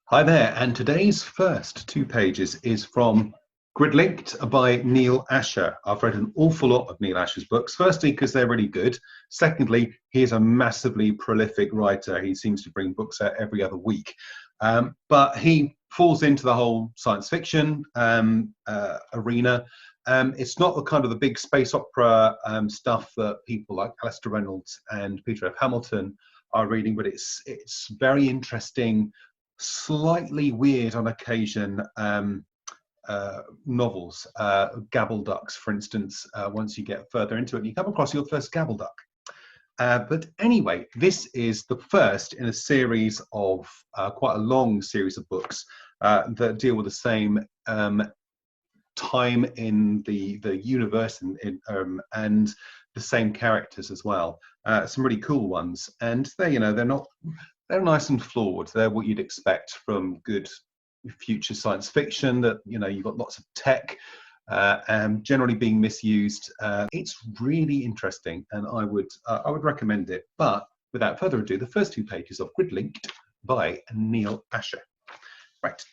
Hi there, and today's first two pages is from Gridlinked by Neal Asher. I've read an awful lot of Neal Asher's books, firstly because they're really good. Secondly, he is a massively prolific writer. He seems to bring books out every other week. But he falls into the whole science fiction arena. It's not the kind of the big space opera stuff that people like Alistair Reynolds and Peter F. Hamilton are reading, but it's very interesting, slightly weird on occasion novels. Gabble ducks, for instance, once you get further into it, you come across your first gabble duck. But anyway, this is the first in a series of quite a long series of books that deal with the same time in the universe and the same characters as well. Some really cool ones, and they're nice and flawed. They're what you'd expect from good future science fiction. That you've got lots of tech generally being misused. It's really interesting, and I would recommend it. But without further ado, the first two pages of Gridlinked by Neal Asher. Right.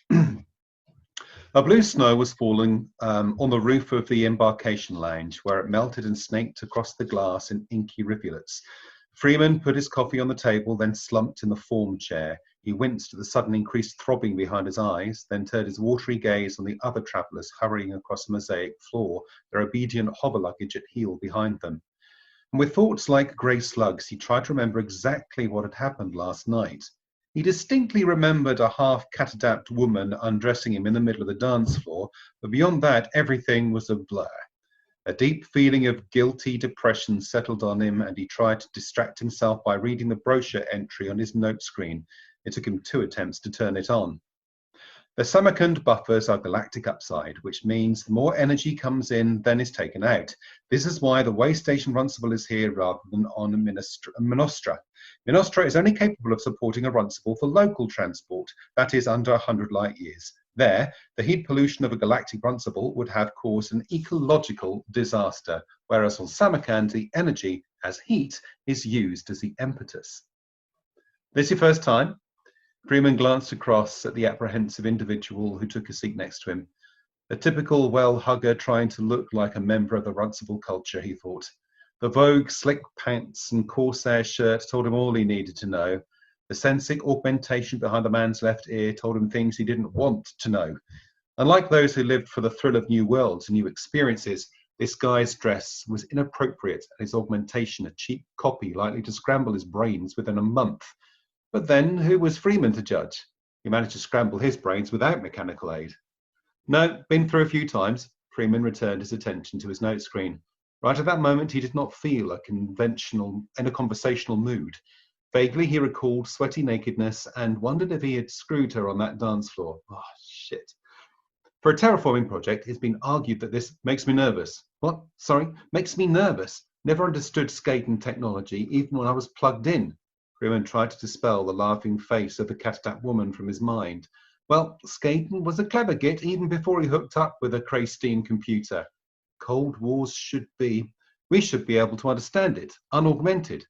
A blue snow was falling on the roof of the embarkation lounge, where it melted and snaked across the glass in inky rivulets. Freeman put his coffee on the table, then slumped in the form chair. He winced at the sudden increased throbbing behind his eyes, then turned his watery gaze on the other travellers hurrying across the mosaic floor, their obedient hover luggage at heel behind them. And with thoughts like grey slugs, he tried to remember exactly what had happened last night. He distinctly remembered a half-catadapt woman undressing him in the middle of the dance floor, but beyond that, everything was a blur. A deep feeling of guilty depression settled on him, and he tried to distract himself by reading the brochure entry on his note screen. It took him 2 attempts to turn it on. The Samarkand buffers are galactic upside, which means the more energy comes in than is taken out. This is why the way station Runcible is here rather than on Minostra. Minostra is only capable of supporting a Runcible for local transport, that is under 100 light years. There, the heat pollution of a galactic Runcible would have caused an ecological disaster, whereas on Samarkand, the energy as heat is used as the impetus. This your first time? Freeman glanced across at the apprehensive individual who took a seat next to him. A typical well-hugger trying to look like a member of the Runcible culture, he thought. The vogue slick pants and corsair shirt told him all he needed to know. The sensic augmentation behind the man's left ear told him things he didn't want to know. Unlike those who lived for the thrill of new worlds and new experiences, this guy's dress was inappropriate and his augmentation a cheap copy likely to scramble his brains within a month. But then, who was Freeman to judge? He managed to scramble his brains without mechanical aid. No, been through a few times. Freeman returned his attention to his note screen. Right at that moment, he did not feel in a conversational mood. Vaguely, he recalled sweaty nakedness and wondered if he had screwed her on that dance floor. Oh, shit. For a terraforming project, it's been argued that this makes me nervous. What? Sorry? Makes me nervous. Never understood Skaden technology, even when I was plugged in. Freeman tried to dispel the laughing face of the catadapt woman from his mind. Well, Skaden was a clever git even before he hooked up with a Craystine computer. Cold Wars we should be able to understand it, unaugmented.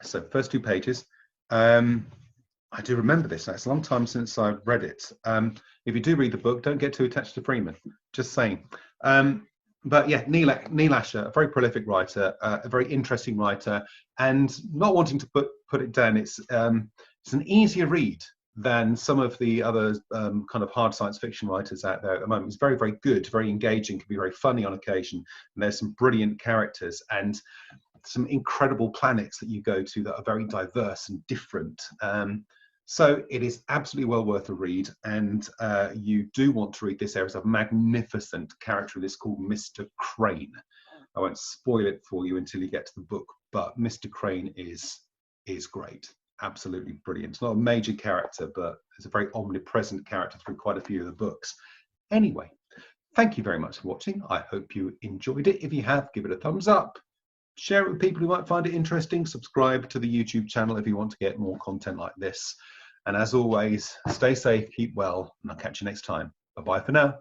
So, first 2 pages. I do remember this. It's a long time since I've read it. If you do read the book, don't get too attached to Freeman. Just saying. But yeah, Neal Asher, a very prolific writer, a very interesting writer, and not wanting to put it down, it's an easier read than some of the other kind of hard science fiction writers out there at the moment. It's very, very good, very engaging, can be very funny on occasion, and there's some brilliant characters and some incredible planets that you go to that are very diverse and different. So it is absolutely well worth a read, and you do want to read this. There is a magnificent character in this called Mr. Crane. I won't spoil it for you until you get to the book, but Mr. Crane is great, absolutely brilliant. It's not a major character, but it's a very omnipresent character through quite a few of the books. Anyway, thank you very much for watching. I hope you enjoyed it. If you have, give it a thumbs up. Share it with people who might find it interesting. Subscribe to the YouTube channel if you want to get more content like this. And as always, stay safe, keep well, and I'll catch you next time. Bye-bye for now.